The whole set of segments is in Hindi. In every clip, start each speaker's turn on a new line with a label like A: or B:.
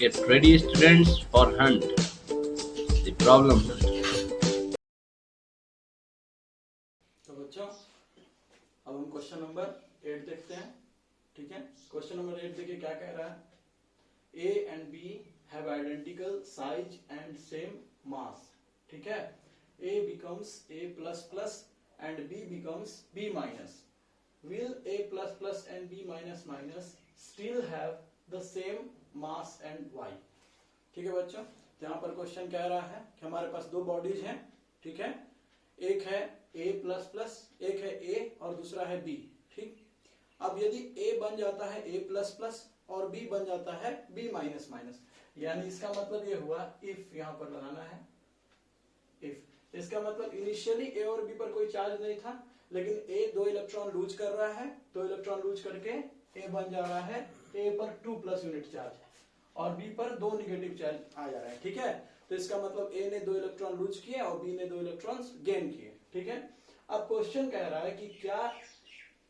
A: Get ready, students, for hunt. The problem hunt.
B: तो बच्चों अब हम क्वेश्चन नंबर 8 देखते हैं। ठीक है, क्वेश्चन नंबर 8 देखिए क्या कह रहा है। A and B have identical size and same mass. ठीक है, A becomes A plus plus and B becomes B minus. Will A plus plus and B minus minus still have the same mass and y? ठीक है बच्चों, तो यहाँ पर क्वेश्चन कह रहा है कि हमारे पास दो बॉडीज हैं। ठीक है, एक है A प्लस प्लस, एक है A और दूसरा है B। ठीक, अब यदि A बन जाता है A प्लस प्लस और B बन जाता है B माइनस माइनस, यानी इसका मतलब ये हुआ इफ यहाँ पर लगाना है इफ। इसका मतलब इनिशियली A और B पर कोई चार्ज नहीं था, लेकिन A 2 इलेक्ट्रॉन लूज कर रहा है, 2 इलेक्ट्रॉन लूज करके A बन जा रहा है A पर 2 प्लस यूनिट चार्ज और B पर 2 निगेटिव चार्ज आ जा रहा है। ठीक है, तो इसका मतलब A ने 2 इलेक्ट्रॉन लूज किए और B ने 2 इलेक्ट्रॉन्स गेन किए। ठीक है, अब क्वेश्चन कह रहा है कि क्या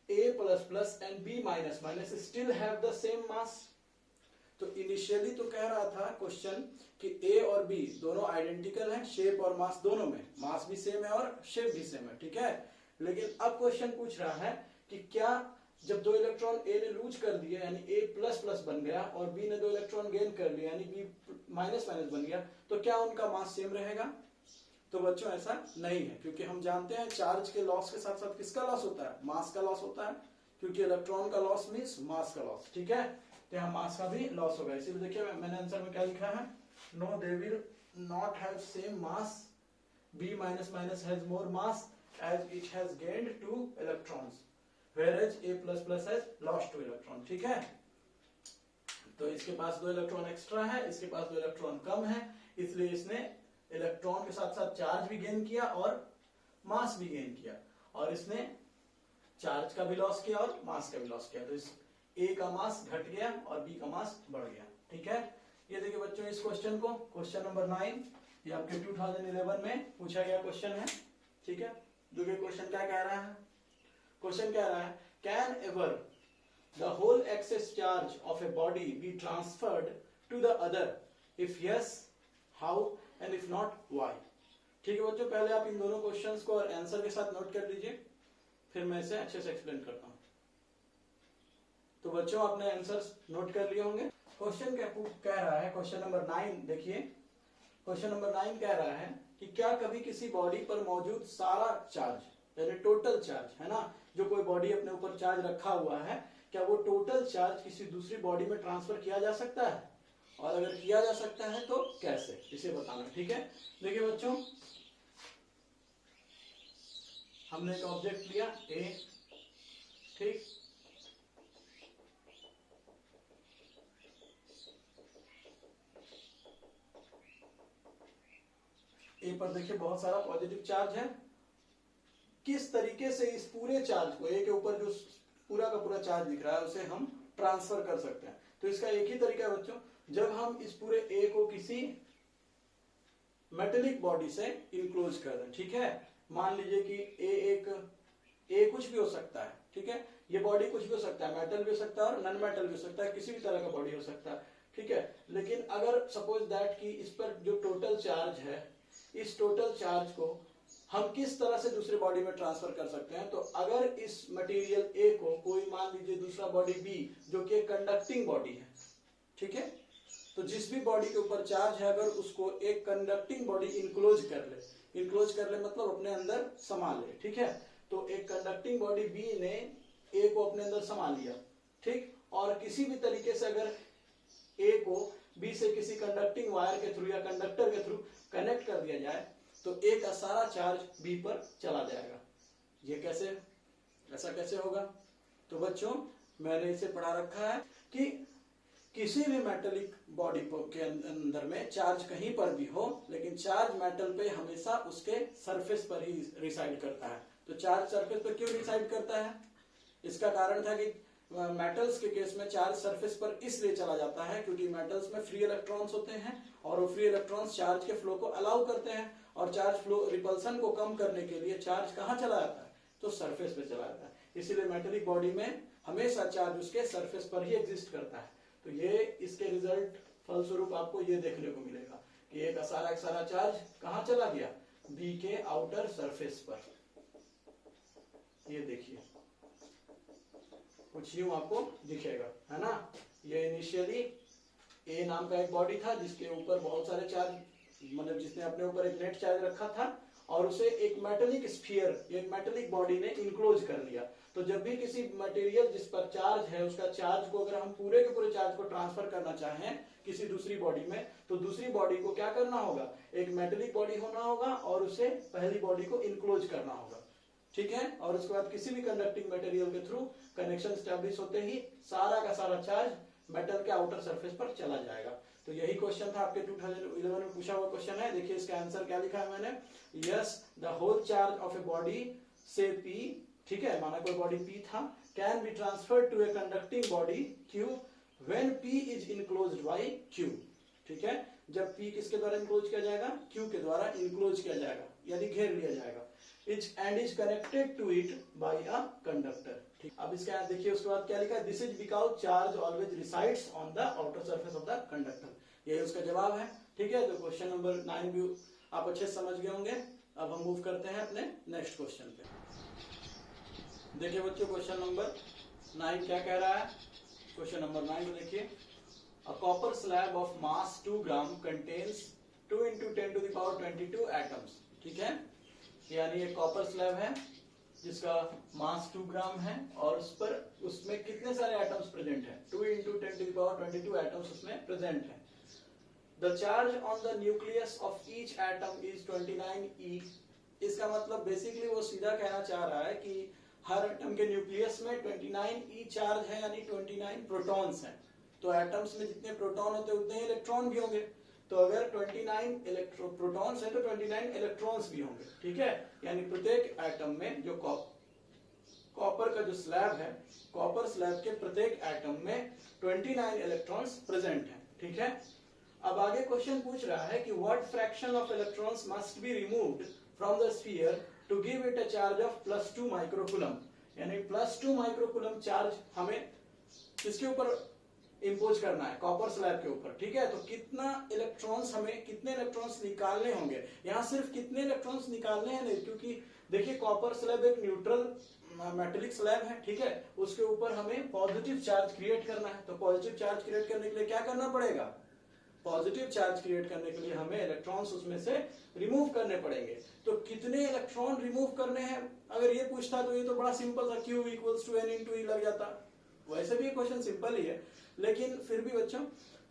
B: A plus plus and B minus minus still have the same mass. तो इनिशियली तो कह रहा था क्वेश्चन कि A और B दोनों आइडेंटिकल हैं, शेप और मास दोनों में, मास भी सेम है और शेप भी सेम है। ठीक है, लेकिन अब क्वेश्चन पूछ रहा है कि क्या जब 2 इलेक्ट्रॉन A ने लूज कर दिए यानी A प्लस प्लस बन गया और B ने 2 इलेक्ट्रॉन गेन कर लिया यानी B माइनस माइनस बन गया, तो क्या उनका मास सेम रहेगा? तो बच्चों ऐसा नहीं है, क्योंकि हम जानते हैं चार्ज के लॉस के साथ साथ किसका लॉस होता है? मास का लॉस होता है, क्योंकि इलेक्ट्रॉन का लॉस मींस मास का लॉस। ठीक है, तो यहाँ मास का भी लॉस होगा। इसीलिए देखिए मैंने आंसर में क्या लिखा है, no they will not have same mass, B minus minus has more mass as it has gained 2 electrons whereas A plus plus has lost 2 electron। ठीक है, तो इसके पास 2 इलेक्ट्रॉन एक्स्ट्रा है, इसके पास 2 इलेक्ट्रॉन कम है, इसलिए इसने इलेक्ट्रॉन के साथ साथ चार्ज भी गेन किया और मास भी गेन किया, और इसने चार्ज का भी लॉस किया और मास का भी लॉस किया। तो इस A का मास घट गया और B का मास बढ़ गया। ठीक है, ये देखिए बच्चों इस क्वेश्चन को, क्वेश्चन नंबर 9, ये आपके 2011 में पूछा गया क्वेश्चन है। ठीक है, देखिए क्वेश्चन क्या कह रहा है। क्वेश्चन कह रहा है can ever the whole excess charge of a body be transferred to the other, if yes how and if not why. ठीक है बच्चों, पहले आप इन दोनों क्वेश्चंस को और आंसर के साथ नोट कर लीजिए, फिर मैं इसे अच्छे से एक्सप्लेन करता हूं। तो बच्चों आपने आंसर्स नोट कर लिए होंगे। क्वेश्चन कह रहा है, क्वेश्चन नंबर 9 देखिए, क्वेश्चन नंबर 9 कह रहा है कि क्या कभी किसी बॉडी पर मौजूद सारा चार्ज यानी टोटल चार्ज है ना, जो कोई बॉडी अपने ऊपर चार्ज रखा हुआ है, क्या वो टोटल चार्ज किसी दूसरी बॉडी में ट्रांसफर किया जा सकता है, और अगर किया जा सकता है तो कैसे, इसे बताना। ठीक है, देखिए बच्चों हमने एक ऑब्जेक्ट लिया A। ठीक, A पर देखिए बहुत सारा पॉजिटिव चार्ज है। किस तरीके से इस पूरे चार्ज को, A के ऊपर जो पूरा का पूरा चार्ज दिख रहा है उसे हम ट्रांसफर कर सकते हैं? तो इसका एक ही तरीका है बच्चों, जब हम इस पूरे A को किसी मेटेलिक बॉडी से इनक्लोज कर दें। ठीक है, मान लीजिए कि A कुछ भी हो सकता है। ठीक है, ये बॉडी कुछ भी हो सकता है, मेटल भी हो सकता है और नॉन मेटल भी हो सकता है, किसी भी तरह का बॉडी हो सकता है। ठीक है, लेकिन अगर सपोज दैट कि इस पर जो टोटल चार्ज है, इस टोटल चार्ज को हम किस तरह से दूसरे बॉडी में ट्रांसफर कर सकते हैं, तो अगर इस मटेरियल A को कोई मान लीजिए दूसरा बॉडी B जो कि एक कंडक्टिंग बॉडी है। ठीक है, तो जिस भी बॉडी के ऊपर चार्ज है अगर उसको एक कंडक्टिंग बॉडी इनक्लोज कर ले मतलब अपने अंदर समा ले। ठीक है, तो एक कंडक्टिंग बॉडी B ने A को अपने अंदर समा लिया। ठीक, और किसी भी तरीके से अगर A को B से किसी कंडक्टिंग वायर के थ्रू या कंडक्टर के थ्रू कनेक्ट कर दिया जाए तो A का सारा चार्ज B पर चला जाएगा। ये कैसे, ऐसा कैसे होगा? तो बच्चों मैंने इसे पढ़ा रखा है कि किसी भी मेटेलिक बॉडी के अंदर में चार्ज कहीं पर भी हो, लेकिन चार्ज मेटल पे हमेशा उसके सरफेस पर ही रिसाइड करता है। तो चार्ज सरफेस पर क्यों रिसाइड करता है? इसका कारण था कि मेटल्स के केस में चार्ज सरफेस पर इसलिए चला जाता है क्योंकि मेटल्स में फ्री इलेक्ट्रॉन्स होते हैं और वो फ्री इलेक्ट्रॉन्स चार्ज के फ्लो को अलाउ करते हैं, और चार्ज फ्लो रिपल्सन को कम करने के लिए चार्ज कहाँ चला जाता है? तो सरफेस पे चला जाता है। इसीलिए मेटेलिक बॉडी में हमेशा चार्ज उसके सरफेस पर ही एग्जिस्ट करता है। तो ये इसके रिजल्ट फलस्वरूप आपको ये देखने को मिलेगा कि एक सारा चार्ज कहाँ चला गया, बी के आउटर सरफेस पर। ये देखिए कुछ यूं आपको दिखेगा, है ना। ये इनिशियली ए नाम का एक बॉडी था जिसके ऊपर बहुत सारे चार्ज, मतलब जिसने अपने ऊपर एक नेट चार्ज रखा था और उसे एक मेटेलिक स्फीयर, एक मेटेलिक बॉडी ने इनक्लोज कर लिया। तो जब भी किसी मटेरियल जिस पर चार्ज है उसका चार्ज को अगर हम पूरे के पूरे चार्ज को ट्रांसफर करना चाहें किसी दूसरी बॉडी में, तो दूसरी बॉडी को क्या करना होगा, एक मेटेलिक बॉडी होना होगा और उसे पहली बॉडी को इनक्लोज करना होगा, ठीक है। और उसके बाद किसी भी कंडक्टिंग मटेरियल के थ्रू कनेक्शन स्टैब्लिश होते ही सारा का सारा चार्ज मेटल के आउटर सरफेस पर चला जाएगा। तो यही क्वेश्चन था आपके 2011 में पूछा हुआ क्वेश्चन है। देखिए इसका आंसर क्या लिखा है मैंने, yes the whole charge of a body से P, ठीक है, माना कोई बॉडी P था, can be transferred to a conducting body Q when P is enclosed by Q, ठीक है। जब P किसके द्वारा इनक्लोज किया जाएगा, Q के द्वारा इनक्लोज किया जाएगा यानी घेर लिया जाएगा, and is connected to it by a conductor, ठीक। अब इसका देखिए उसके बाद क्या लिखा है, this is because charge always resides on the outer surface of the conductor. यही उसका जवाब है, ठीक है। तो क्वेश्चन नंबर 9 भी आप अच्छे से समझ गए होंगे। अब हम मूव करते हैं अपने नेक्स्ट क्वेश्चन पे। देखिए बच्चों क्वेश्चन नंबर 9 क्या कह रहा है, क्वेश्चन नंबर 9 में देखिए, a copper slab of mass 2 gram contains 2 × 10⁻22 atoms, ठीक है। यानी एक कॉपर स्लैब है जिसका मास 2 ग्राम है और उस पर उसमें कितने सारे एटम्स प्रेजेंट हैं, 2 × 10⁻22 एटम्स उसमें प्रेजेंट हैं। The charge on the nucleus of each atom is 29 E। इसका मतलब बेसिकली वो सीधा कहना चाह रहा है कि हर एटम के न्यूक्लियस में 29 E चार्ज है, यानी 29 प्रोटॉन्स हैं। तो एटम्स में जितने प्रोटॉन होते हैं उतने ही इलेक्ट्रॉन भी होंगे। तो अगर 29 प्रोटॉन्स है तो 29 इलेक्ट्रॉन्स भी होंगे, ठीक है। यानी प्रत्येक एटम में जो कॉपर का जो स्लैब है, कॉपर स्लैब के प्रत्येक एटम में 29 इलेक्ट्रॉन्स प्रेजेंट हैं, ठीक है। अब आगे क्वेश्चन पूछ रहा है कि what fraction of electrons must be removed from the sphere to give it a charge of +2 microcoulomb. यानी +2 माइक्रोकूलम चार्ज हमें किसके ऊपर इंपोज करना है, कॉपर स्लैब के ऊपर, ठीक है। तो कितना इलेक्ट्रॉन्स, हमें कितने इलेक्ट्रॉन्स निकालने होंगे, यहाँ सिर्फ कितने इलेक्ट्रॉन्स निकालने हैं नहीं, क्योंकि देखिए कॉपर स्लैब एक न्यूट्रल मेटेलिक स्लैब है, ठीक है। उसके ऊपर हमें पॉजिटिव चार्ज क्रिएट करना है। तो पॉजिटिव चार्ज क्रिएट करने के लिए क्या करना पड़ेगा, पॉजिटिव चार्ज क्रिएट करने के लिए हमें इलेक्ट्रॉन्स उसमें से रिमूव करने पड़ेंगे। तो कितने इलेक्ट्रॉन रिमूव करने हैं, अगर ये पूछता तो ये तो बड़ा सिंपल था, Q = N × E लग जाता। वैसे भी क्वेश्चन सिंपल ही है, लेकिन फिर भी बच्चों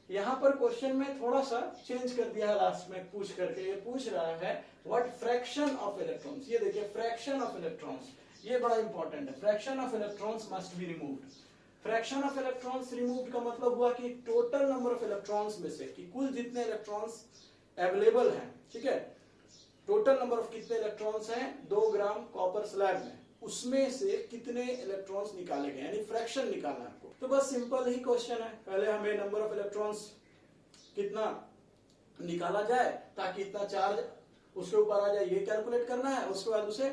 B: यहाँ पर क्वेश्चन में थोड़ा सा चेंज कर दिया है लास्ट में पूछ करके। ये पूछ रहा है व्हाट फ्रैक्शन ऑफ इलेक्ट्रॉन्स। ये देखिए फ्रैक्शन ऑफ इलेक्ट्रॉन्स, ये बड़ा इंपॉर्टेंट है। Fraction of electrons must be removed. Fraction of electrons removed का मतलब हुआ कि टोटल नंबर ऑफ इलेक्ट्रॉन्स में से, कि कुल जितने इलेक्ट्रॉन्स अवेलेबल हैं, ठीक है, टोटल नंबर ऑफ कितने इलेक्ट्रॉन्स हैं 2 ग्राम कॉपर स्लैब में, उसमें से कितने इलेक्ट्रॉन्स निकाले गए, यानी फ्रैक्शन निकालना है आपको। तो बस सिंपल ही क्वेश्चन है, पहले हमें नंबर ऑफ इलेक्ट्रॉन्स कितना निकाला जाए ताकि इतना चार्ज उसके ऊपर आ जाए, ये कैलकुलेट करना है। उसके बाद उसे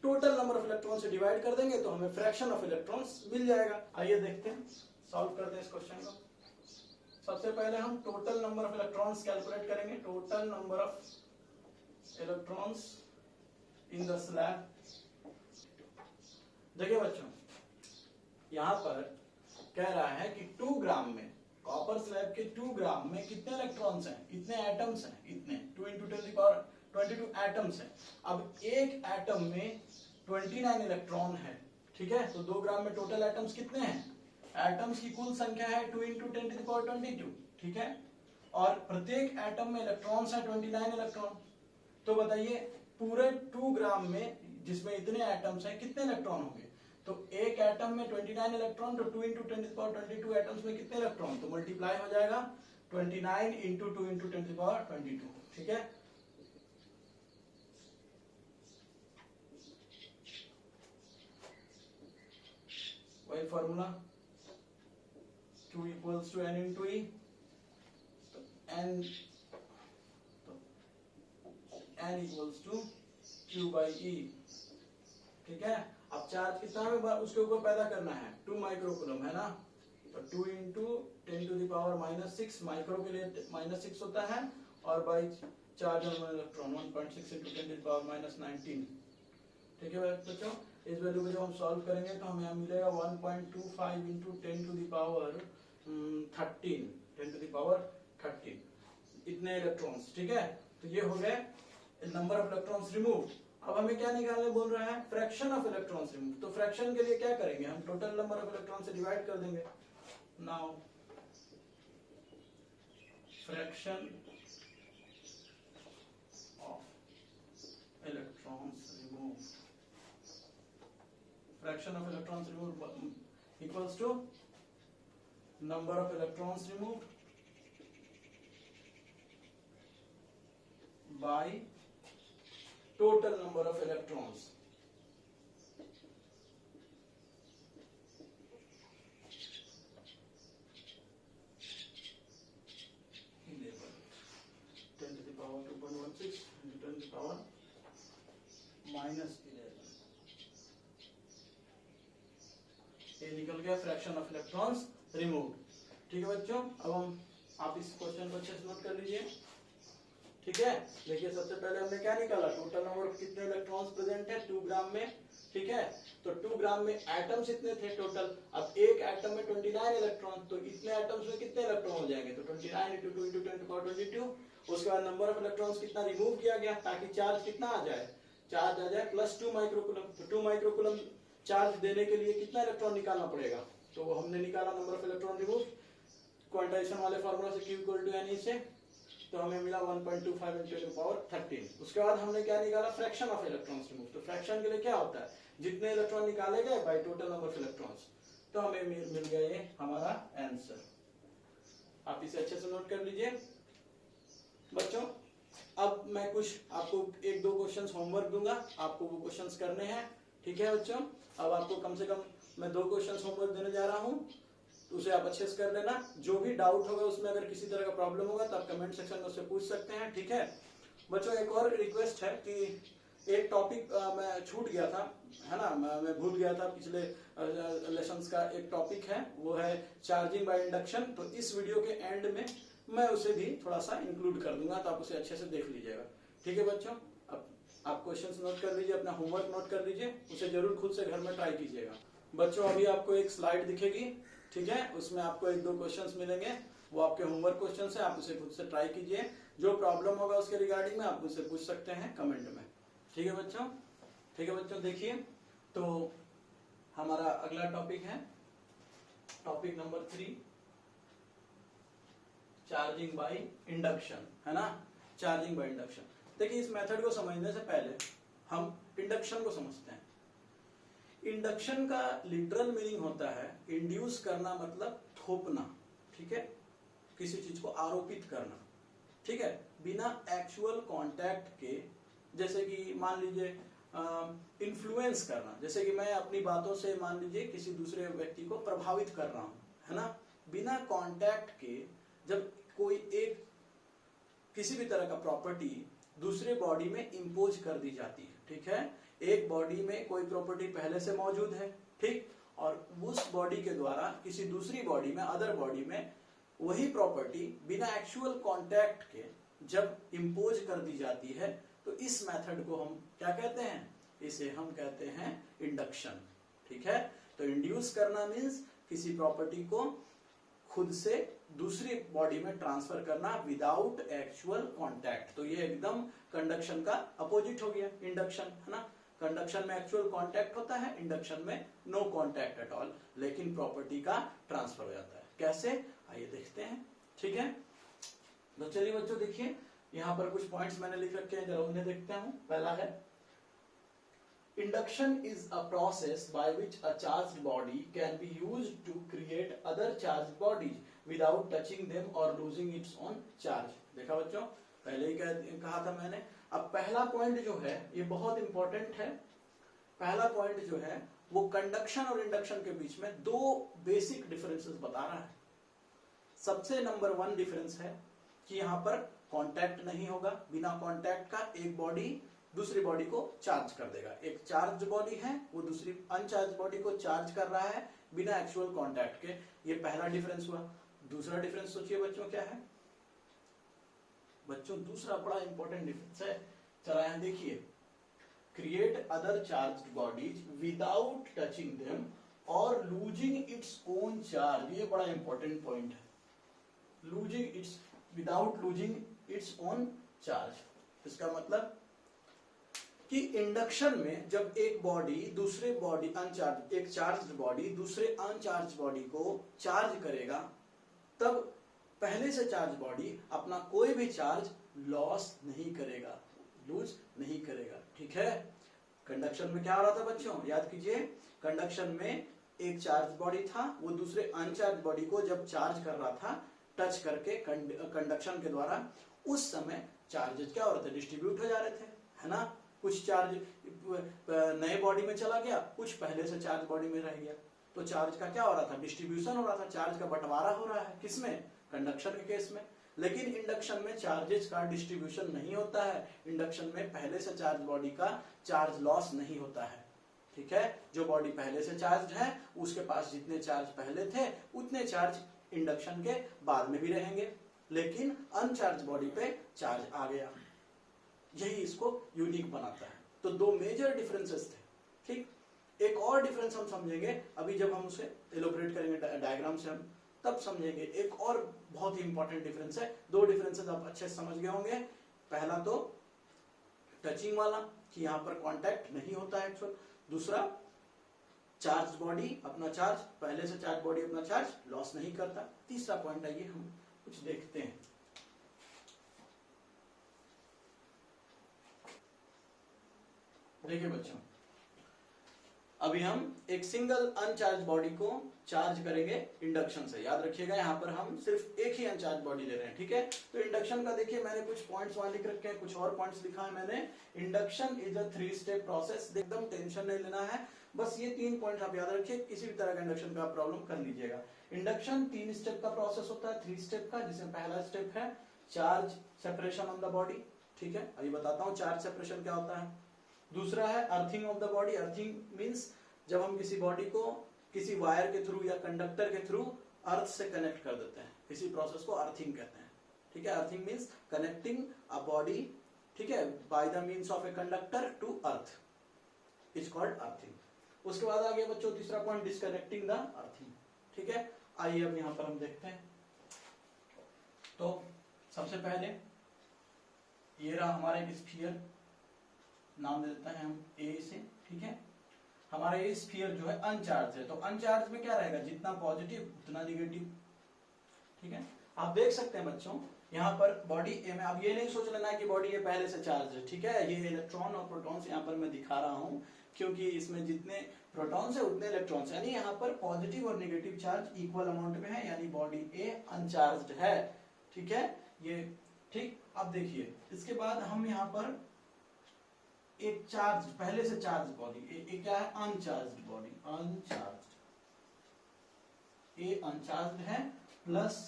B: टोटल नंबर ऑफ इलेक्ट्रॉन से डिवाइड कर देंगे तो हमें फ्रैक्शन ऑफ इलेक्ट्रॉन्स मिल जाएगा। आइए देखते हैं, सॉल्व करते हैं इस क्वेश्चन को। सबसे पहले हम total number of electrons calculate करेंगे। Total number of electrons in the slab. देखिए बच्चों, यहां पर कह रहा है कि 2 ग्राम में, कॉपर स्लैब के 2 ग्राम में कितने इलेक्ट्रॉन्स हैं, कितने एटम्स हैं, इतने 2 × 10⁻22 एटम्स हैं। अब एक एटम में 29 इलेक्ट्रॉन है, ठीक है। तो 2 ग्राम में टोटल एटम्स कितने हैं, एटम्स की कुल संख्या है 2 × 10⁻22, ठीक है। और प्रत्येक एटम में इलेक्ट्रॉन्स है 29 इलेक्ट्रॉन। तो बताइए पूरे 2 ग्राम में जिसमें इतने एटम्स हैं कितने इलेक्ट्रॉन होंगे। तो एक एटम में 29 इलेक्ट्रॉन, तो 2 × 10⁻22 एटम्स में कितने इलेक्ट्रॉन, तो मल्टीप्लाई हो जाएगा 29 × 2 × 10⁻22, ठीक है। वही फॉर्मूला, Q = N × E, तो N = Q/E, ठीक है। अब चार्ज कितना हमें उसके ऊपर पैदा करना है, 2 माइक्रोकूलम है ना, तो 2 × पावर -6, माइक्रो के लिए -6 होता है, और बाई चार्ज ऑन इलेक्ट्रॉन 1.6 × 10⁻19। ठीक है बच्चों, इस वैल्यू को जब हम सॉल्व करेंगे तो हमें मिलेगा 1.25 × 10⁻13 इतने इलेक्ट्रॉन्स। ठीक है, तो ये हो गए नंबर ऑफ इलेक्ट्रॉन्स रिमूव्ड। अब हमें क्या निकालने बोल रहा है, फ्रैक्शन ऑफ इलेक्ट्रॉन्स रिमूव। तो फ्रैक्शन के लिए क्या करेंगे, हम टोटल नंबर ऑफ इलेक्ट्रॉन से डिवाइड कर देंगे। Now fraction of electrons remove, fraction of electrons remove equals to number of electrons removed by total number of electrons. Ten to the power 2.16 into 10 to the power -11। ये निकल गया फ्रैक्शन ऑफ इलेक्ट्रॉन्स रिमूव्ड। ठीक है बच्चों, अब हम आप इस क्वेश्चन को अच्छे से नोट कर लीजिए। ठीक है, देखिए सबसे पहले हमने क्या निकाला, टोटल नंबर ऑफ कितने इलेक्ट्रॉन्स प्रेजेंट है 2 ग्राम में। ठीक है, तो 2 ग्राम में एटम्स इतने थे टोटल। अब एक एटम में 29 इलेक्ट्रॉन, तो इतने एटम्स में कितने इलेक्ट्रॉन हो जाएंगे, तो 29 × 2 × 10⁻22। उसके बाद नंबर ऑफ इलेक्ट्रॉन्स कितना रिमूव किया गया, ताकि चार्ज कितना आ जाए, चार्ज आ जाए +2 माइक्रोकूलम। तो 2 माइक्रोकूलम चार्ज देने के लिए कितना इलेक्ट्रॉन निकालना पड़ेगा, तो हमने निकाला number of electron remove quantization वाले फॉर्मूला से, Q = Ne से, तो हमें मिला 1.25 × 10⁻13। उसके बाद हमने क्या निकाला, फ्रैक्शन ऑफ इलेक्ट्रॉन्स रिमूव। तो फ्रैक्शन के लिए क्या होता है, जितने इलेक्ट्रॉन निकाले गए by total number of electrons. तो हमें मिल गया ये हमारा आंसर। आप इसे अच्छे से नोट कर लीजिए बच्चों। अब मैं कुछ आपको 1-2 क्वेश्चंस होमवर्क दूंगा, आपको वो क्वेश्चंस करने हैं। ठीक है बच्चों, अब आपको कम से कम मैं 2 क्वेश्चंस होमवर्क देने जा रहा हूँ, तो उसे आप अच्छे से कर लेना। जो भी डाउट होगा उसमें अगर किसी तरह का प्रॉब्लम होगा तो आप कमेंट सेक्शन में उससे पूछ सकते हैं। ठीक है बच्चों, एक और रिक्वेस्ट है कि एक टॉपिक मैं छूट गया था, है ना, मैं भूल गया था। पिछले लेसन्स का एक टॉपिक है, वो है चार्जिंग बाय इंडक्शन। तो इस वीडियो के एंड में मैं उसे भी थोड़ा सा इंक्लूड कर दूंगा, तो आप उसे अच्छे से देख लीजिएगा। ठीक है बच्चों, अब आप क्वेश्चंस नोट कर लीजिए, अपना होमवर्क नोट कर लीजिए, उसे जरूर खुद से घर में ट्राई कीजिएगा। बच्चों अभी आपको एक स्लाइड दिखेगी, ठीक है, उसमें आपको 1-2 क्वेश्चंस मिलेंगे, वो आपके होमवर्क क्वेश्चंस है, आप उसे खुद से ट्राई कीजिए। जो प्रॉब्लम होगा उसके रिगार्डिंग में आप मुझसे पूछ सकते हैं कमेंट में। ठीक है बच्चों, ठीक है बच्चों, देखिए तो हमारा अगला टॉपिक है topic number 3, charging by induction, है ना, चार्जिंग बाय इंडक्शन। देखिए इस मेथड को समझने से पहले हम इंडक्शन को समझते हैं। इंडक्शन का लिटरल मीनिंग होता है इंड्यूस करना, मतलब थोपना। ठीक है, किसी चीज को आरोपित करना। ठीक है, बिना एक्चुअल कांटेक्ट के, जैसे कि मान लीजिए इन्फ्लुएंस करना, जैसे कि मैं अपनी बातों से मान लीजिए किसी दूसरे व्यक्ति को प्रभावित कर रहा हूं, है ना, बिना कांटेक्ट के जब कोई एक किसी भी तरह का प्रॉपर्टी दूसरे बॉडी में इंपोज कर दी जाती है। ठीक है, एक बॉडी में कोई प्रॉपर्टी पहले से मौजूद है, ठीक, और उस बॉडी के द्वारा किसी दूसरी बॉडी में, अदर बॉडी में वही प्रॉपर्टी बिना एक्चुअल कांटेक्ट के जब इंपोज कर दी जाती है, तो इस मेथड को हम क्या कहते हैं, इसे हम कहते हैं इंडक्शन। ठीक है, तो इंड्यूस करना मीन्स किसी प्रॉपर्टी को खुद से दूसरी बॉडी में ट्रांसफर करना विदाउट एक्चुअल कांटेक्ट। तो ये एकदम कंडक्शन का अपोजिट हो गया इंडक्शन, है ना। कंडक्शन में एक्चुअल कांटेक्ट होता है, इंडक्शन में नो कांटेक्ट एट ऑल, लेकिन प्रॉपर्टी का ट्रांसफर हो जाता है। कैसे, आइए देखते हैं। ठीक है, तो चलिए बच्चों देखिए, यहाँ पर कुछ पॉइंट्स मैंने लिख रखे हैं, जरा उन्हें देखते हूं। पहला है induction is a process by which a charged body can be used to create other charged bodies without touching them or losing its own charge। देखा बच्चों, पहले ही कहा था मैंने। अब पहला पॉइंट जो है ये बहुत इंपॉर्टेंट है। पहला पॉइंट जो है वो कंडक्शन और इंडक्शन के बीच में 2 बेसिक डिफरेंसेस बता रहा है। सबसे नंबर 1 डिफरेंस है कि यहाँ पर कांटेक्ट नहीं होगा, बिना कांटेक्ट का एक बॉडी दूसरी बॉडी को चार्ज कर देगा। एक चार्ज बॉडी है, वो दूसरी अनचार्ज बॉडी को चार्ज कर रहा है बिना एक्चुअल कांटेक्ट के। ये पहला डिफरेंस हुआ। दूसरा डिफरेंस सोचिए बच्चों क्या है बच्चों, दूसरा बड़ा इंपॉर्टेंट डिफरेंस है, चला यहां देखिए, create other charged bodies without touching them और लूजिंग इट्स ओन चार्ज। ये बड़ा इंपॉर्टेंट पॉइंट है, losing its, without losing its own charge. इसका मतलब कि इंडक्शन में जब एक बॉडी दूसरे बॉडी अनचार्ज, एक चार्ज्ड बॉडी दूसरे अनचार्ज बॉडी को चार्ज करेगा, तब पहले से चार्ज बॉडी अपना कोई भी चार्ज लॉस नहीं करेगा, लूज नहीं करेगा, ठीक है। कंडक्शन में क्या हो रहा था बच्चों, याद कीजिए, कंडक्शन में एक चार्ज बॉडी था, वो दूसरे अनचार्ज बॉडी को जब चार्ज कर रहा था टच करके कंडक्शन के द्वारा, उस समय चार्जेस क्या हो रहे थे, डिस्ट्रीब्यूट हो जा रहे थे, है ना। कुछ चार्ज नए बॉडी में चला गया, कुछ पहले से चार्ज बॉडी में रह गया, तो चार्ज का क्या हो रहा था, डिस्ट्रीब्यूशन हो रहा था, चार्ज का बंटवारा हो रहा है, किसमें, कंडक्शन के केस में। लेकिन इंडक्शन में चार्जेस का डिस्ट्रीब्यूशन नहीं होता है, इंडक्शन में पहले से चार्ज बॉडी का चार्ज लॉस नहीं होता है, ठीक है। जो बॉडी पहले से चार्ज है उसके पास जितने चार्ज पहले थे उतने चार्ज इंडक्शन के बाद में भी रहेंगे, लेकिन अनचार्ज बॉडी पे चार्ज आ गया, यही इसको यूनिक बनाता है। तो दो मेजर डिफरेंसेस थे, ठीक। एक और डिफरेंस हम समझेंगे अभी जब हम उसे एलोबरेट करेंगे डायग्राम से, हम तब समझेंगे। एक और बहुत ही इंपॉर्टेंट डिफरेंस है, दो डिफरेंसेस आप अच्छे से समझ गए होंगे। पहला तो टचिंग वाला कि यहाँ पर कांटेक्ट नहीं होता है एक्चुअल, दूसरा चार्ज बॉडी अपना चार्ज, पहले से चार्ज बॉडी अपना चार्ज लॉस नहीं करता। तीसरा पॉइंट आइए हम कुछ देखते हैं। देखिए बच्चों, अभी हम एक सिंगल अनचार्ज बॉडी को चार्ज करेंगे इंडक्शन से। याद रखिएगा यहाँ पर हम सिर्फ एक ही अनचार्ज बॉडी ले रहे हैं, ठीक है। तो इंडक्शन का देखिए मैंने कुछ पॉइंट्स वहां लिख रखे हैं, कुछ और पॉइंट्स लिखा है मैंने। Induction is a 3 step process, एकदम टेंशन नहीं लेना है, बस ये 3 पॉइंट आप याद रखिए, किसी भी तरह का इंडक्शन का प्रॉब्लम कर लीजिएगा। इंडक्शन 3 स्टेप का प्रोसेस होता है, 3 स्टेप का, जिसमें पहला स्टेप है charge separation on the body, ठीक है। अभी बताता हूँ चार्ज सेपरेशन क्या होता है। दूसरा है earthing of the body. Earthing means जब हम किसी बॉडी को किसी वायर के थ्रू या कंडक्टर के थ्रू अर्थ से कनेक्ट कर देते हैं, इसी प्रोसेस को अर्थिंग कहते हैं, ठीक है। Earthing means connecting a body, ठीक है, by the means of a conductor to earth, is called earthing. उसके बाद आ गया बच्चों तीसरा पॉइंट, डिस्कनेक्टिंग द अर्थिंग, ठीक है। आइए अब यहां पर हम देखते हैं। तो सबसे पहले ये रहा हमारा एक स्फीयर, नाम दे देते हैं हम ए से, ठीक है। हमारा ये स्फीयर जो है अनचार्ज है, तो अनचार्ज में क्या रहेगा, जितना पॉजिटिव उतना निगेटिव, ठीक है। आप देख सकते हैं बच्चों यहाँ पर बॉडी ए में, अब ये नहीं सोच लेना कि बॉडी ए पहले से चार्ज है, ठीक है। ये इलेक्ट्रॉन और प्रोटॉन्स यहाँ पर मैं दिखा रहा हूँ, क्योंकि इसमें जितने प्रोटॉन्स है उतने इलेक्ट्रॉन्स, यानी यहाँ पर पॉजिटिव और नेगेटिव चार्ज इक्वल अमाउंट में है, यानी बॉडी ए अनचार्ज है, ठीक है। ये ठीक। अब देखिए इसके बाद हम यहाँ पर एक चार्ज, पहले से चार्ज बॉडी, ये क्या है, अनचार्ज बॉडी, अनचार्ज, ये अनचार्ज है, प्लस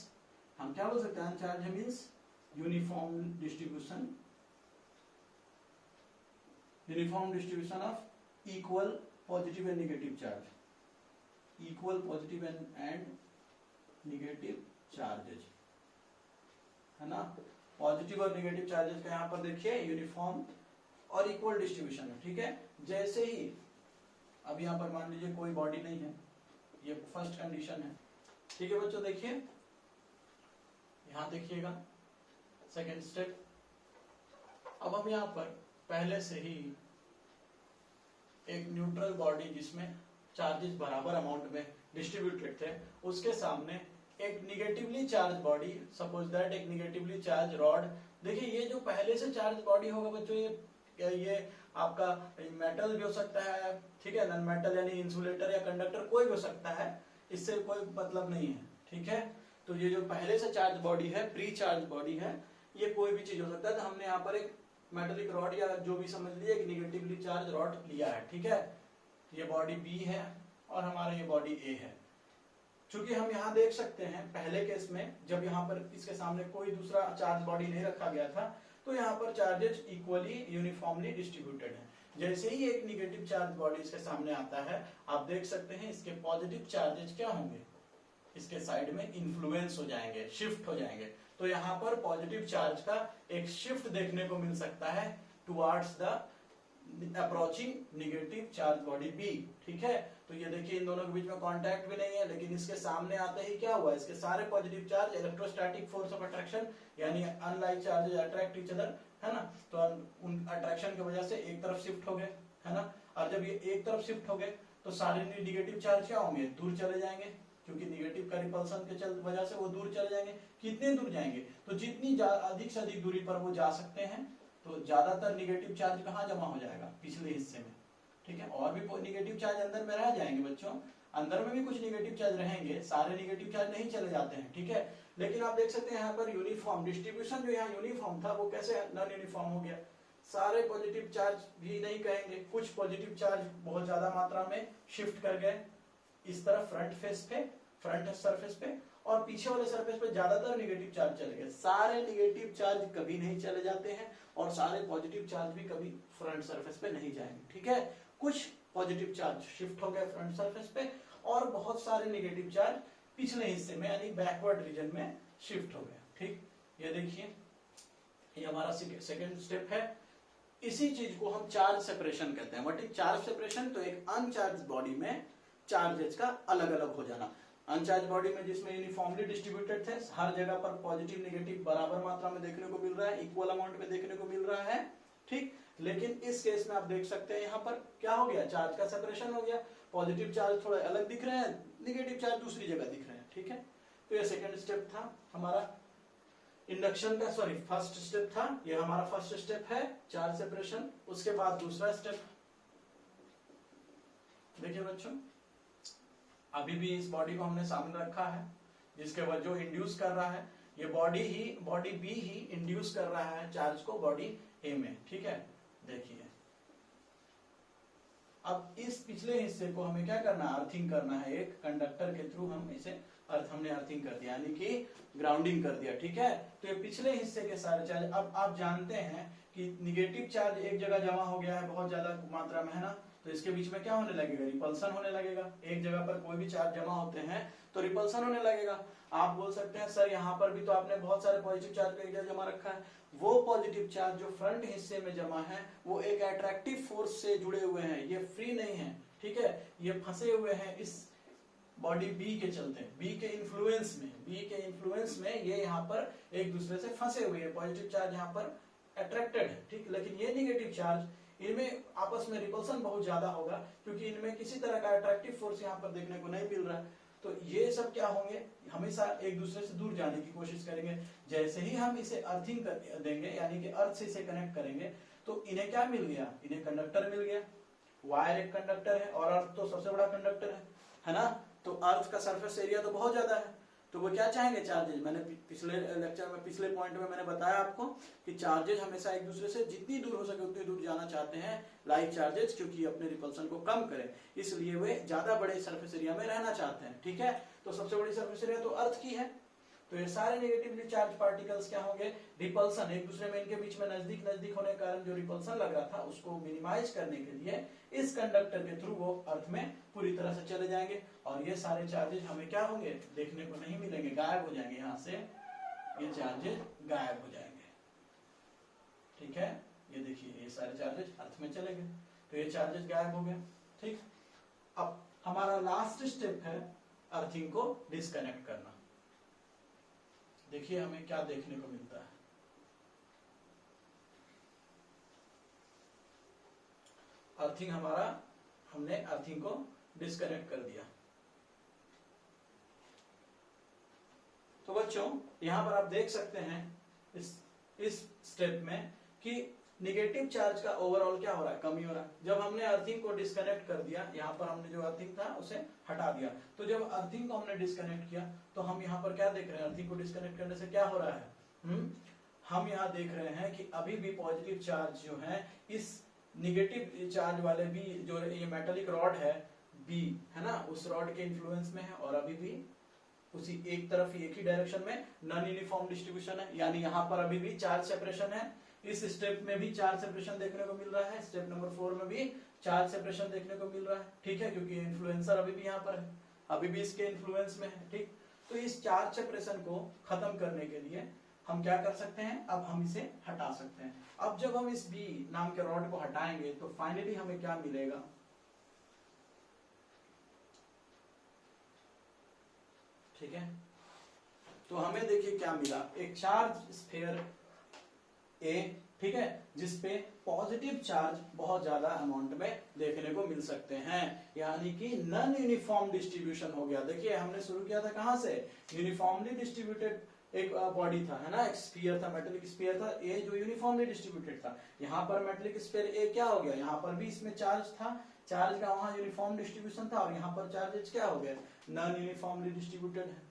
B: हम क्या बोल सकते हैं, अनचार्ज है means uniform distribution, uniform distribution of equal positive and negative charge, equal positive and negative charges, है ना। पॉजिटिव और नेगेटिव चार्जेस का यहाँ पर देखिए यूनिफॉर्म और इक्वल डिस्ट्रीब्यूशन है, ठीक है। जैसे ही अब यहाँ पर मान लीजिए कोई बॉडी नहीं है, ये फर्स्ट कंडीशन है, ठीक है बच्चों। देखिए यहाँ देखिएगा सेकेंड स्टेप। अब हम यहाँ पर पहले से ही एक न्यूट्रल बॉडी जिसमें चार्जेस बराबर अमाउंट में डिस्ट्रीब्यूटेड थे, उसके सामने एक negatively charge body, suppose that एक निगेटिवली चार्ज रॉड। देखिए ये जो पहले से चार्ज बॉडी होगा बच्चों, ये आपका मेटल भी हो सकता है, ठीक है, नॉन मेटल यानी इंसुलेटर या कंडक्टर कोई भी हो सकता है, इससे कोई मतलब नहीं है, ठीक है। तो ये जो पहले से चार्ज बॉडी है, प्री चार्ज बॉडी है, ये कोई भी चीज हो सकता है। तो हमने यहाँ पर एक मेटलिक रॉड या जो भी समझ लिया, एक निगेटिवली चार्ज रॉड लिया है, ठीक है। ये बॉडी बी है और हमारा ये बॉडी ए है। चूंकि हम यहाँ देख सकते हैं पहले केस में जब यहाँ पर इसके सामने कोई दूसरा चार्ज बॉडी नहीं रखा गया था, तो यहाँ पर चार्जेस इक्वली यूनिफॉर्मली डिस्ट्रीब्यूटेड है। जैसे ही एक निगेटिव चार्ज बॉडी इसके सामने आता है, आप देख सकते हैं इसके पॉजिटिव चार्जेस क्या होंगे, इसके साइड में इन्फ्लुएंस हो जाएंगे, शिफ्ट हो जाएंगे। तो यहाँ पर पॉजिटिव चार्ज का एक शिफ्ट देखने को मिल सकता है towards the approaching negative charge body B. ठीक है, तो ये देखिए इन दोनों के बीच में कांटेक्ट भी नहीं है, लेकिन इसके सामने आते ही क्या हुआ, इसके सारे positive charge electrostatic force of attraction यानी unlike charges attract each other, है ना, तो उन अट्रैक्शन की वजह से एक तरफ शिफ्ट हो गए, है ना। और जब ये एक तरफ शिफ्ट हो गए तो सारे नेगेटिव चार्ज क्या होंगे, दूर चले जाएंगे, क्योंकि नेगेटिव का रिपल्सन के वजह से वो दूर चले जाएंगे। कितने दूर जाएंगे, तो जितनी अधिक से अधिक दूरी पर वो जा सकते हैं, तो ज्यादातर नेगेटिव चार्ज कहाँ जमा हो जाएगा, पिछले हिस्से में। ठीक है, और भी नेगेटिव चार्ज अंदर में रह जाएंगे बच्चों, अंदर में भी कुछ नेगेटिव चार्ज रहेंगे, सारे नेगेटिव चार्ज नहीं चले जाते हैं। ठीक है, लेकिन आप देख सकते हैं यहाँ पर यूनिफॉर्म डिस्ट्रीब्यूशन, जो यहाँ यूनिफॉर्म था वो कैसे नॉन यूनिफॉर्म हो गया। सारे पॉजिटिव चार्ज भी नहीं कहेंगे, कुछ पॉजिटिव चार्ज बहुत ज्यादा मात्रा में शिफ्ट कर गए इस तरफ फ्रंट फेस पे, फ्रंट सरफेस पे, और पीछे वाले सरफेस पे ज्यादातर नेगेटिव चार्ज चले गए। सारे नेगेटिव चार्ज कभी नहीं चले जाते हैं और सारे पॉजिटिव चार्ज भी कभी फ्रंट सरफेस पे नहीं जाएंगे। ठीक है, कुछ पॉजिटिव चार्ज शिफ्ट हो गए फ्रंट सरफेस पे और बहुत सारे नेगेटिव चार्ज पिछले हिस्से में यानी बैकवर्ड रीजन में शिफ्ट हो गए। ठीक, ये देखिए ये हमारा सेकेंड स्टेप है। इसी चीज को हम चार्ज सेपरेशन कहते हैं। व्हाट इज चार्ज सेपरेशन, तो एक अनचार्ज बॉडी में चार्जेस का अलग अलग हो जाना। अनचार्ज बॉडी में जिसमें यूनिफॉर्मली डिस्ट्रीब्यूटेड थे, हर जगह पर पॉजिटिव नेगेटिव बराबर मात्रा में देखने को मिल रहा है, इक्वल अमाउंट में देखने को मिल रहा है। ठीक, लेकिन इस केस में आप देख सकते हैं यहाँ पर क्या हो गया, चार्ज का सेपरेशन हो गया। पॉजिटिव चार्ज थोड़े अलग दिख रहे हैं, नेगेटिव चार्ज दूसरी जगह दिख रहे हैं। ठीक है, तो ये सेकेंड स्टेप था हमारा इंडक्शन का, सॉरी फर्स्ट स्टेप था, ये हमारा फर्स्ट स्टेप है चार्ज सेपरेशन। उसके बाद दूसरा स्टेप देखिए बच्चों, अभी भी इस बॉडी को हमने सामने रखा है, जिसके वजह जो इंड्यूस कर रहा है ये बॉडी बी ही इंड्यूस कर रहा है चार्ज को बॉडी ए में। ठीक है, देखिए अब इस पिछले हिस्से को हमें क्या करना है, अर्थिंग करना है। एक कंडक्टर के थ्रू हम इसे हमने अर्थिंग कर दिया यानी कि ग्राउंडिंग कर दिया। ठीक है, तो ये पिछले हिस्से के सारे चार्ज, अब आप जानते हैं कि निगेटिव चार्ज एक जगह जमा हो गया है बहुत ज्यादा मात्रा में, है ना, तो इसके बीच में क्या होने लगेगा, रिपल्सन होने लगेगा। एक जगह पर कोई भी चार्ज जमा होते हैं तो रिपल्सन होने लगेगा। आप बोल सकते हैं सर यहाँ पर भी तो आपने बहुत सारे पॉजिटिव चार्ज को एक जगह जमा रखा है। वो पॉजिटिव चार्ज जो फ्रंट हिस्से में जमा है वो एक अट्रैक्टिव फोर्स से जुड़े हुए हैं, ये फ्री नहीं है। ठीक है, ये फंसे हुए हैं इस बॉडी बी के चलते, बी के इन्फ्लुएंस में ये यहाँ पर एक दूसरे से फंसे हुए हैं। पॉजिटिव चार्ज यहाँ पर अट्रैक्टेड है, ठीक, लेकिन ये नेगेटिव चार्ज, इनमें आपस में रिपल्सन बहुत ज्यादा होगा क्योंकि इनमें किसी तरह का अट्रैक्टिव फोर्स यहाँ पर देखने को नहीं मिल रहा है। तो ये सब क्या होंगे, हमेशा एक दूसरे से दूर जाने की कोशिश करेंगे। जैसे ही हम इसे अर्थिंग कर देंगे यानी कि अर्थ से इसे कनेक्ट करेंगे तो इन्हें क्या मिल गया, इन्हें कंडक्टर मिल गया। वायर एक कंडक्टर है और अर्थ तो सबसे बड़ा कंडक्टर है ना, तो अर्थ का सरफेस एरिया तो बहुत ज्यादा है, तो वो क्या चाहेंगे चार्जेज। मैंने पिछले लेक्चर में पिछले पॉइंट में मैंने बताया आपको कि चार्जेज हमेशा एक दूसरे से जितनी दूर हो सके उतनी दूर जाना चाहते हैं लाइक चार्जेज, क्योंकि अपने रिपल्सन को कम करें, इसलिए वे ज्यादा बड़े सरफेस एरिया में रहना चाहते हैं। ठीक है, तो सबसे बड़ी सरफेस एरिया तो अर्थ की है, तो ये सारे नेगेटिवली चार्ज पार्टिकल्स क्या होंगे, रिपल्सन, एक दूसरे में इनके बीच में नजदीक होने के कारण जो रिपल्सन लग रहा था उसको मिनिमाइज करने के लिए इस कंडक्टर के थ्रू वो अर्थ में पूरी तरह से चले जाएंगे और ये सारे चार्जेस हमें क्या होंगे, देखने को नहीं मिलेंगे, गायब हो जाएंगे। यहाँ से ये चार्जेस गायब हो जाएंगे। ठीक है, ये देखिए ये सारे चार्जेस अर्थ में चले गए, तो ये चार्जेस गायब हो गए। ठीक, अब हमारा लास्ट स्टेप है अर्थिंग को डिस्कनेक्ट करना। देखिए हमें क्या देखने को मिलता है, अर्थिंग हमने अर्थिंग को डिस्कनेक्ट कर दिया। तो बच्चों यहां पर आप देख सकते हैं इस स्टेप में कि निगेटिव चार्ज का ओवरऑल क्या हो रहा है, कमी हो रहा है। जब हमने अर्थिंग को डिस्कनेक्ट कर दिया, यहाँ पर हमने जो अर्थिंग था उसे हटा दिया, तो जब अर्थिंग को हमने डिस्कनेक्ट किया तो हम यहाँ पर क्या देख रहे हैं, अर्थिंग को डिस्कनेक्ट करने से क्या हो रहा है, हम यहाँ देख रहे हैं कि अभी भी पॉजिटिव चार्ज जो है इस निगेटिव चार्ज वाले भी जो ये मेटालिक रॉड है बी, है ना, उस रॉड के इन्फ्लुएंस में है और अभी भी उसी एक तरफ एक ही डायरेक्शन में नॉन यूनिफॉर्म डिस्ट्रीब्यूशन है, यानी यहाँ पर अभी भी चार्ज सेपरेशन है। इस स्टेप में भी चार्ज सेपरेशन देखने को मिल रहा है, स्टेप नंबर 4 में भी चार्ज सेपरेशन देखने को मिल रहा है। ठीक है, क्योंकि इन्फ्लुएंसर अभी भी यहाँ पर है, अभी भी इसके इन्फ्लुएंस में है। ठीक, तो इस चार्ज सेपरेशन को खत्म करने के लिए हम क्या कर सकते हैं, अब हम इसे हटा सकते हैं। अब जब हम इस बी नाम के रॉड को हटाएंगे तो फाइनली हमें क्या मिलेगा, ठीक है। तो हमें देखिए क्या मिला, एक चार्ज स्फीयर ए, ठीक है, जिसपे पॉजिटिव चार्ज बहुत ज्यादा अमाउंट में देखने को मिल सकते हैं, यानी कि नॉन यूनिफॉर्म डिस्ट्रीब्यूशन हो गया। देखिए हमने शुरू किया था कहां से, यूनिफॉर्मली डिस्ट्रीब्यूटेड एक बॉडी था, है ना, एक स्फीयर था, मेटेलिक स्फीयर था, ए जो यूनिफॉर्मली डिस्ट्रीब्यूटेड था। यहाँ पर मेटेलिक स्फीयर ए क्या हो गया, यहाँ पर भी इसमें चार्ज था, चार्ज का वहां यूनिफॉर्म डिस्ट्रीब्यूशन था, और यहाँ पर चार्जेस क्या हो गया, नॉन यूनिफॉर्मली डिस्ट्रीब्यूटेड है,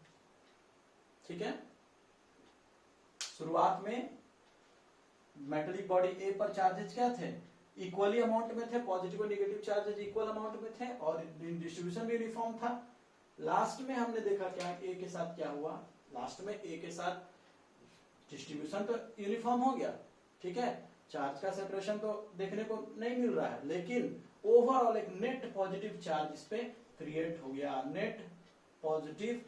B: ठीक है। शुरुआत में मेटेलिक बॉडी ए पर चार्जेस क्या थे, इक्वली अमाउंट में थे, पॉजिटिव और नेगेटिव चार्जेस इक्वल अमाउंट में थे, और डिस्ट्रीब्यूशन भी यूनिफॉर्म था। लास्ट में हमने देखा क्या, ए के साथ क्या हुआ, लास्ट में ए के साथ डिस्ट्रीब्यूशन तो यूनिफॉर्म हो गया, ठीक है, चार्ज का सेपरेशन तो देखने को नहीं मिल रहा है, लेकिन ओवरऑल एक नेट पॉजिटिव चार्ज इस पे क्रिएट हो गया। Net positive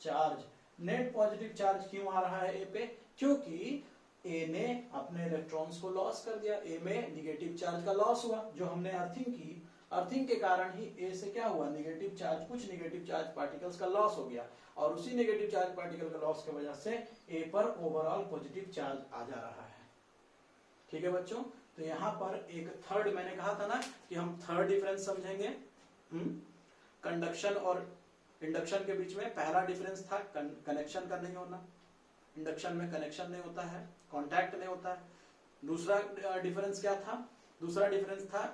B: charge, net positive charge क्यों आ रहा है ए पे, क्योंकि ए ने अपने इलेक्ट्रॉन्स को लॉस कर दिया, ए में निगेटिव चार्ज का लॉस हुआ, जो हमने अर्थिंग की, अर्थिंग के कारण ही ए से क्या हुआ, निगेटिव चार्ज, कुछ निगेटिव चार्ज पार्टिकल्स का लॉस हो गया, और उसी निगेटिव चार्ज पार्टिकल का लॉस की वजह से ए पर ओवरऑल पॉजिटिव चार्ज आ जा रहा है, ठीक है बच्चों। तो यहाँ पर एक थर्ड, मैंने कहा था ना कि हम थर्ड डिफरेंस समझेंगे, कंडक्शन और इंडक्शन के बीच में। पहला डिफरेंस था कनेक्शन का नहीं होना, इंडक्शन में कनेक्शन नहीं होता है, कांटेक्ट नहीं होता है। दूसरा डिफरेंस क्या था, दूसरा डिफरेंस था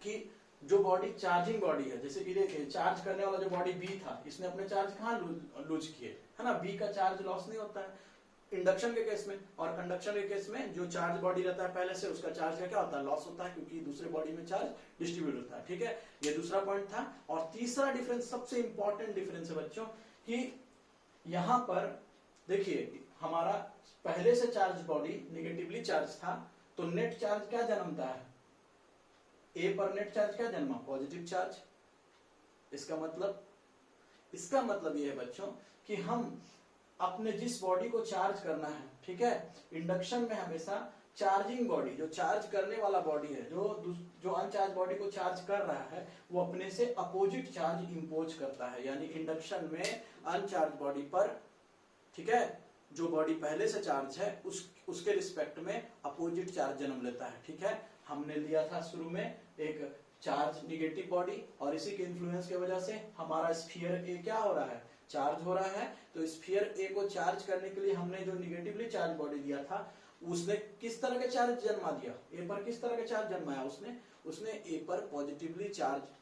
B: कि जो बॉडी चार्जिंग बॉडी है, जैसे कि देखिए चार्ज करने वाला जो बॉडी बी था, इसने अपने चार्ज कहाँ लूज किए, है ना, बी का चार्ज लॉस नहीं होता है इंडक्शन के केस में, और कंडक्शन के केस में जो चार्ज बॉडी रहता है पहले से, उसका चार्ज का क्या होता है, लॉस होता है, क्योंकि दूसरे बॉडी में चार्ज डिस्ट्रीब्यूट होता है, ठीक है। ये दूसरा पॉइंट था। और तीसरा डिफरेंस, सबसे इंपॉर्टेंट डिफरेंस है बच्चों, कि यहाँ पर देखिए हमारा पहले से चार्ज बॉडी निगेटिवली चार्ज था, तो नेट चार्ज क्या जन्मता है, ए पर नेट चार्ज क्या जन्मा, पॉजिटिव चार्ज। इसका मतलब ये है बच्चों कि हम अपने जिस बॉडी को चार्ज करना है, ठीक है, इंडक्शन में हमेशा चार्जिंग बॉडी, जो चार्ज करने वाला बॉडी है, जो अनचार्ज बॉडी को चार्ज कर रहा है, वो अपने से अपोजिट चार्ज इंपोज करता है, यानी इंडक्शन में अनचार्ज बॉडी पर, ठीक है, जो बॉडी पहले से चार्ज है उसके रिस्पेक्ट में अपोजिट चार्ज जन्म लेता है, ठीक है। हमने लिया था शुरू में एक चार्ज निगेटिव बॉडी, और इसी के इन्फ्लुएंस की वजह से हमारा स्फीयर ए क्या हो रहा है, चार्ज हो रहा है। तो स्फीयर ए को चार्ज करने के लिए हमने जो निगेटिवली चार्ज बॉडी दिया था, उसने किस तरह का चार्ज जन्मा दिया, ए पर किस तरह का चार्ज जन्माया, उसने ए पर पॉजिटिवली चार्ज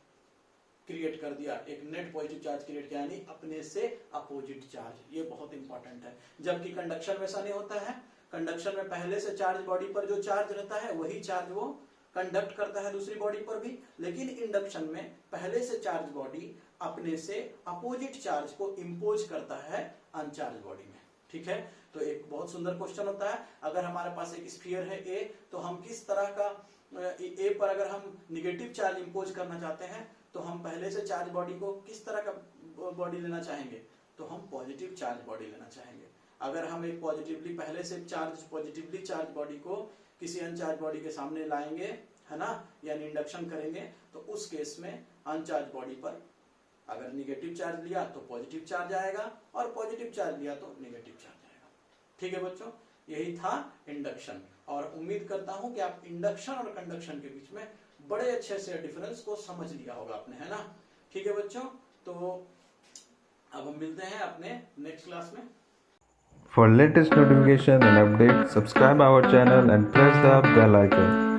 B: क्रिएट कर दिया, एक नेट पॉजिटिव चार्ज क्रिएट किया, यानी अपने से अपोजिट चार्ज। ये बहुत इंपॉर्टेंट है, जबकि कंडक्शन में ऐसा नहीं होता है। कंडक्शन में पहले से चार्ज बॉडी पर जो चार्ज रहता है वही चार्ज वो कंडक्ट करता है दूसरी बॉडी पर भी, लेकिन इंडक्शन में पहले से चार्ज बॉडी अपने से अपोजिट चार्ज को इंपोज करता है अनचार्ज बॉडी में, ठीक है। तो एक बहुत सुंदर क्वेश्चन होता है, अगर हमारे पास एक स्फीयर है ए, तो हम किस तरह का, ए पर अगर हम निगेटिव चार्ज इंपोज करना चाहते हैं, तो हम पहले से चार्ज बॉडी को किस तरह का बॉडी लेना चाहेंगे, तो हम पॉजिटिव चार्ज बॉडी लेना चाहेंगे। अगर हम एक पहले से पॉजिटिवली चार्ज बॉडी को किसी अनचार्ज बॉडी के सामने लाएंगे, है ना, यानी इंडक्शन करेंगे, तो उस केस में अनचार्ज बॉडी पर अगर निगेटिव चार्ज लिया तो पॉजिटिव चार्ज आएगा, और पॉजिटिव चार्ज लिया तो निगेटिव चार्ज आएगा, ठीक है बच्चों। यही था इंडक्शन, और उम्मीद करता हूं कि आप इंडक्शन और कंडक्शन के बीच में बड़े अच्छे से डिफरेंस को समझ लिया होगा आपने, है ना, ठीक है बच्चों। तो अब हम मिलते हैं अपने नेक्स्ट क्लास में।
C: For latest notification and updates, subscribe our channel and press the bell icon.